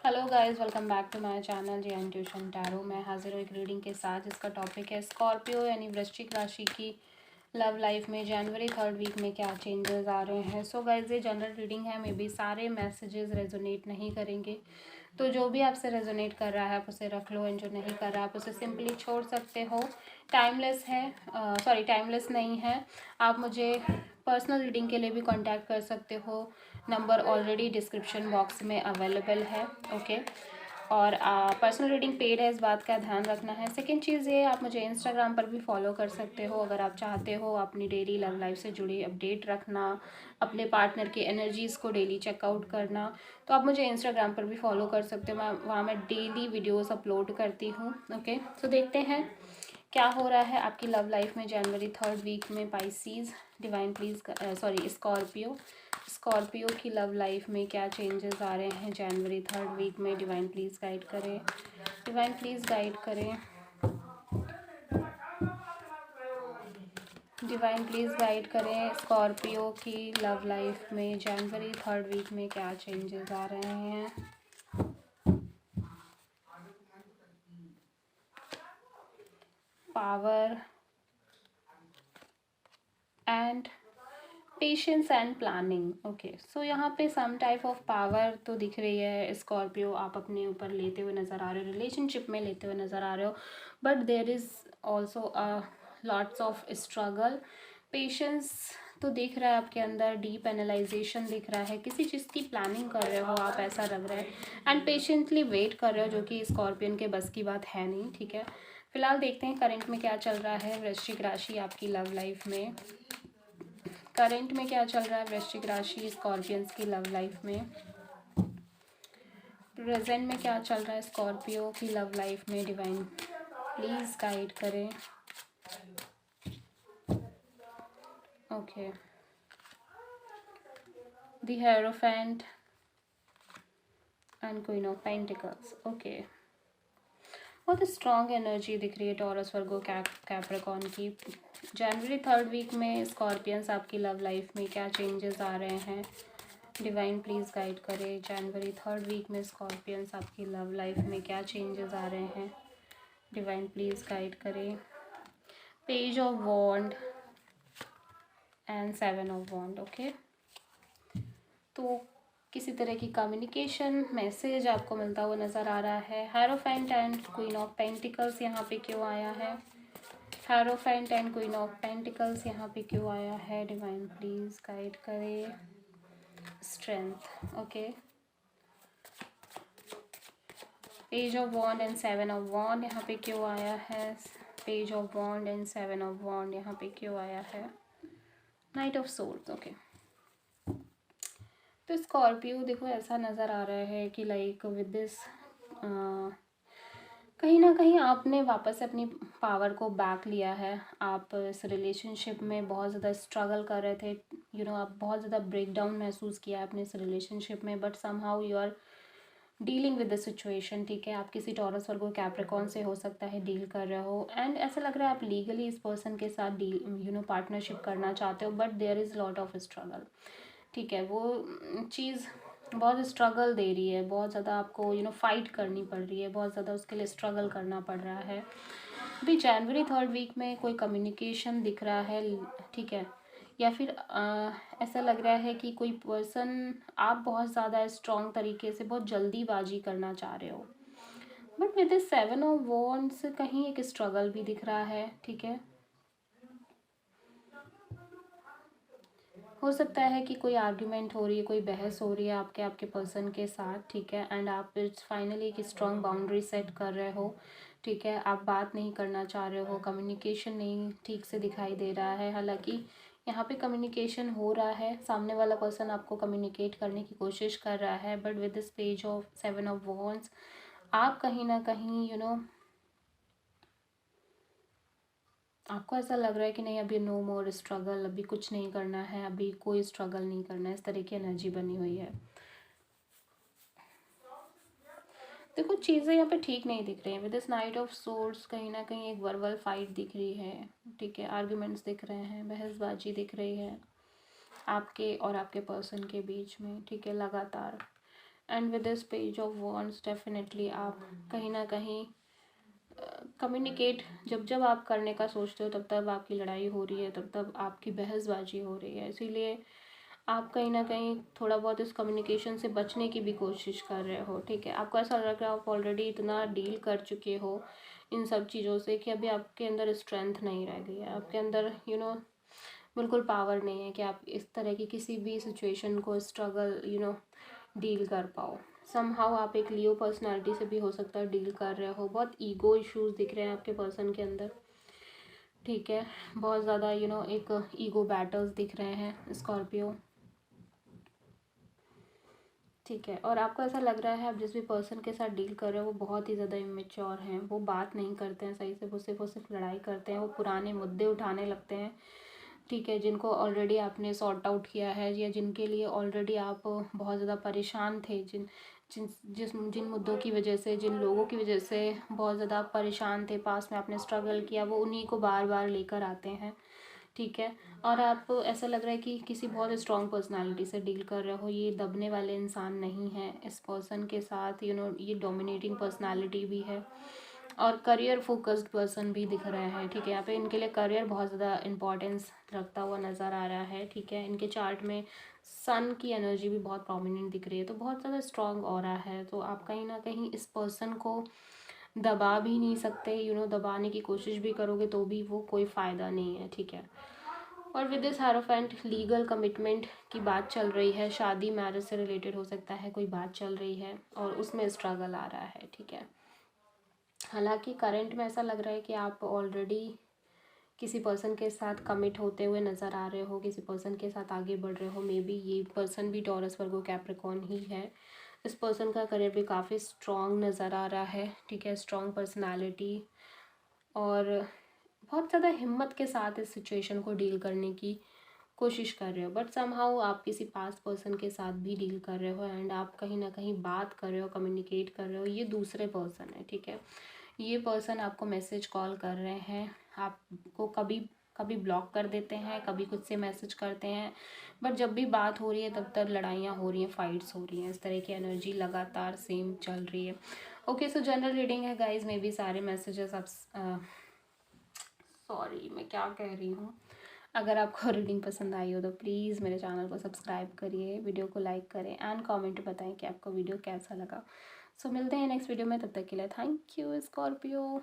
Hello guys, welcome back to my channel J N tuition tarot. मैं हाजिर हूँ एक रीडिंग के साथ जिसका टॉपिक है स्कॉर्पियो यानी वृश्चिक राशि की लव लाइफ में जनवरी थर्ड वीक में क्या चेंजेस आ रहे हैं। सो गाइस, ये जनरल रीडिंग है, मे बी सारे मैसेजेस रेजोनेट नहीं करेंगे, तो जो भी आपसे रेजोनेट कर रहा है आप उसे रख लो, एंड जो नहीं कर रहा है आप उसे सिंपली छोड़ सकते हो। टाइमलेस है, सॉरी टाइमलेस नहीं है। आप मुझे पर्सनल रीडिंग के लिए भी कांटेक्ट कर सकते हो, नंबर ऑलरेडी डिस्क्रिप्शन बॉक्स में अवेलेबल है। ओके, और पर्सनल रीडिंग पेड है, इस बात का ध्यान रखना है। सेकंड चीज़ ये, आप मुझे इंस्टाग्राम पर भी फॉलो कर सकते हो अगर आप चाहते हो अपनी डेली लव लाइफ से जुड़ी अपडेट रखना, अपने पार्टनर की एनर्जीज़ को डेली चेकआउट करना, तो आप मुझे इंस्टाग्राम पर भी फॉलो कर सकते हो। वहाँ मैं डेली वीडियोस अपलोड करती हूँ। ओके, तो देखते हैं क्या हो रहा है आपकी लव लाइफ में जनवरी थर्ड वीक में। Pisces divine please, sorry Scorpio, Scorpio की लव लाइफ में क्या चेंजेस आ रहे हैं जनवरी थर्ड वीक में। डिवाइन प्लीज़ गाइड करें, डिवाइन प्लीज़ गाइड करें, डिवाइन प्लीज़ गाइड करें। स्कॉर्पियो की लव लाइफ में जनवरी थर्ड वीक में क्या चेंजेस आ रहे हैं। Power and patience and planning. Okay, so यहाँ पे सम टाइप ऑफ पावर तो दिख रही है स्कॉर्पियो, आप अपने ऊपर लेते हुए नज़र आ रहे हो, रिलेशनशिप में लेते हुए नज़र आ रहे हो, but there is also lots of struggle. Patience तो दिख रहा है आपके अंदर, डीप एनालाइजेशन दिख रहा है, किसी चीज़ की प्लानिंग कर रहे हो आप, ऐसा लग रहा है, एंड पेशेंटली वेट कर रहे हो, जो कि स्कॉर्पियन के बस की बात है नहीं। ठीक है, फिलहाल देखते हैं करंट में क्या चल रहा है वृश्चिक राशि आपकी लव लाइफ में। करंट में क्या चल रहा है वृश्चिक राशि स्कॉर्पियंस की लव लाइफ में। प्रेजेंट में क्या चल रहा है स्कॉर्पियो की लव लाइफ में। डिवाइन प्लीज गाइड करें। Okay, the hierophant and queen of pentacles. Okay, बहुत स्ट्रॉन्ग एनर्जी दिख रही है टॉरस वर्गो कैप्रिकॉर्न की। जनवरी थर्ड वीक में स्कॉर्पियंस आपकी लव लाइफ में क्या चेंजेस आ रहे हैं। डिवाइन प्लीज़ गाइड करें, जनवरी थर्ड वीक में स्कॉर्पियंस आपकी लव लाइफ में क्या चेंजेस आ रहे हैं। डिवाइन प्लीज़ गाइड करें। Page of wand and seven of wand. Okay, तो किसी तरह की कम्युनिकेशन मैसेज आपको मिलता हुआ नज़र आ रहा है। Hierophant and queen of pentacles यहाँ पे क्यों आया है। Hierophant and queen of pentacles यहाँ पे क्यों आया है। डिवाइन प्लीज़ गाइड करें। Strength. Okay, page of wand and seven of wand यहाँ पे क्यों आया है। Page of wand and seven of wand यहाँ पे क्यों आया है। Knight of swords. ओके, तो स्कॉर्पियो देखो ऐसा नज़र आ रहा है कि लाइक विद दिस कहीं ना कहीं आपने वापस से अपनी पावर को बैक लिया है। आप इस रिलेशनशिप में बहुत ज़्यादा स्ट्रगल कर रहे थे, आप बहुत ज़्यादा ब्रेक डाउन महसूस किया है अपने इस रिलेशनशिप में, but somehow you are dealing with the situation. ठीक है, आप किसी टॉरस वर्गो कैप्रिकॉर्न से हो सकता है डील कर रहे हो, एंड ऐसा लग रहा है आप लीगली इस पर्सन के साथ डील पार्टनरशिप करना चाहते हो, but there is lot of struggle. ठीक है, वो चीज़ बहुत स्ट्रगल दे रही है, बहुत ज़्यादा आपको फाइट करनी पड़ रही है, बहुत ज़्यादा उसके लिए स्ट्रगल करना पड़ रहा है। अभी जनवरी थर्ड वीक में कोई कम्युनिकेशन दिख रहा है। ठीक है, या फिर ऐसा लग रहा है कि कोई पर्सन, आप बहुत ज़्यादा स्ट्रॉन्ग तरीके से बहुत जल्दीबाजी करना चाह रहे हो, but with seven of wands कहीं एक स्ट्रगल भी दिख रहा है। ठीक है, हो सकता है कि कोई आर्ग्यूमेंट हो रही है, कोई बहस हो रही है आपके आपके पर्सन के साथ। ठीक है, एंड आप फाइनली एक स्ट्रॉन्ग बाउंड्री सेट कर रहे हो। ठीक है, आप बात नहीं करना चाह रहे हो, कम्युनिकेशन नहीं ठीक से दिखाई दे रहा है। हालांकि यहाँ पे कम्युनिकेशन हो रहा है, सामने वाला पर्सन आपको कम्युनिकेट करने की कोशिश कर रहा है, but with this page of seven of wands आप कहीं ना कहीं आपको ऐसा लग रहा है कि नहीं, अभी नो मोर स्ट्रगल, अभी कुछ नहीं करना है, अभी कोई स्ट्रगल नहीं करना है, इस तरह की एनर्जी बनी हुई है। देखो चीज़ें यहाँ पे ठीक नहीं दिख रही हैं। With this night of swords कहीं ना कहीं एक वर्बल फाइट दिख रही है। ठीक है, आर्ग्यूमेंट्स दिख रहे हैं, बहसबाजी दिख रही है आपके और आपके पर्सन के बीच में। ठीक है, लगातार and with this page of wands definitely आप कहीं ना कहीं कम्युनिकेट जब जब आप करने का सोचते हो तब तब आपकी लड़ाई हो रही है, तब तब आपकी बहसबाजी हो रही है। इसीलिए आप कहीं ना कहीं थोड़ा बहुत इस कम्युनिकेशन से बचने की भी कोशिश कर रहे हो, ठीक है। आपको ऐसा लग रहा है कि आप ऑलरेडी इतना डील कर चुके हो इन सब चीज़ों से कि अभी आपके अंदर स्ट्रेंथ नहीं रह गई है, आपके अंदर बिल्कुल पावर नहीं है कि आप इस तरह की किसी भी सिचुएशन को स्ट्रगल डील कर पाओ। समहाउ आप एक लियो पर्सनालिटी से भी हो सकता है डील कर रहे हो। बहुत ईगो इश्यूज दिख रहे हैं आपके पर्सन के अंदर, ठीक है। बहुत ज़्यादा एक ईगो बैटल्स दिख रहे हैं स्कॉर्पियो, ठीक है। और आपको ऐसा लग रहा है आप जिस भी पर्सन के साथ डील कर रहे हो वो बहुत ही ज़्यादा इमेच्योर हैं, वो बात नहीं करते हैं सही से, वो सिर्फ लड़ाई करते हैं, वो पुराने मुद्दे उठाने लगते हैं, ठीक है। जिनको ऑलरेडी आपने सॉर्ट आउट किया है या जिनके लिए ऑलरेडी आप बहुत ज़्यादा परेशान थे, जिन मुद्दों की वजह से, जिन लोगों की वजह से बहुत ज़्यादा परेशान थे, पास में आपने स्ट्रगल किया, वो उन्हीं को बार बार लेकर आते हैं, ठीक है। और आप ऐसा लग रहा है कि किसी बहुत स्ट्रॉन्ग पर्सनालिटी से डील कर रहे हो, ये दबने वाले इंसान नहीं है। इस पर्सन के साथ ये डोमिनेटिंग पर्सनालिटी भी है और करियर फोकस्ड पर्सन भी दिख रहे हैं, ठीक है। यहाँ पे इनके लिए करियर बहुत ज़्यादा इंपॉर्टेंस रखता हुआ नज़र आ रहा है, ठीक है। इनके चार्ट में सन की एनर्जी भी बहुत प्रोमिनेंट दिख रही है, तो बहुत ज़्यादा स्ट्रॉन्ग ऑरा है। तो आप कहीं ना कहीं इस पर्सन को दबा भी नहीं सकते, दबाने की कोशिश भी करोगे तो भी वो कोई फ़ायदा नहीं है, ठीक है। और विद दिस हारोफेंट लीगल कमिटमेंट की बात चल रही है, शादी मैरिज से रिलेटेड हो सकता है कोई बात चल रही है और उसमें स्ट्रगल आ रहा है, ठीक है। हालांकि करंट में ऐसा लग रहा है कि आप ऑलरेडी किसी पर्सन के साथ कमिट होते हुए नज़र आ रहे हो, किसी पर्सन के साथ आगे बढ़ रहे हो। मे बी ये पर्सन भी टॉरस वर्गो कैप्रिकॉर्न ही है। इस पर्सन का करियर भी काफ़ी स्ट्रॉन्ग नज़र आ रहा है, ठीक है। स्ट्रॉन्ग पर्सनालिटी और बहुत ज़्यादा हिम्मत के साथ इस सिचुएशन को डील करने की कोशिश कर रहे हो, बट समहाउ आप किसी पास्ट पर्सन के साथ भी डील कर रहे हो एंड आप कहीं ना कहीं बात कर रहे हो, कम्युनिकेट कर रहे हो। ये दूसरे पर्सन है, ठीक है। ये पर्सन आपको मैसेज कॉल कर रहे हैं, आपको कभी कभी ब्लॉक कर देते हैं, कभी खुद से मैसेज करते हैं, बट जब भी बात हो रही है तब तक लड़ाइयाँ हो रही हैं, फाइट्स हो रही हैं। इस तरह की एनर्जी लगातार सेम चल रही है। ओके, सो जनरल रीडिंग है गाइज, मे बी सारे मैसेजेस आप सॉरी मैं क्या कह रही हूँ। अगर आपको रीडिंग पसंद आई हो तो प्लीज़ मेरे चैनल को सब्सक्राइब करिए, वीडियो को लाइक करें एंड कमेंट बताएं कि आपको वीडियो कैसा लगा। सो मिलते हैं नेक्स्ट वीडियो में, तब तक के लिए थैंक यू स्कॉर्पियो।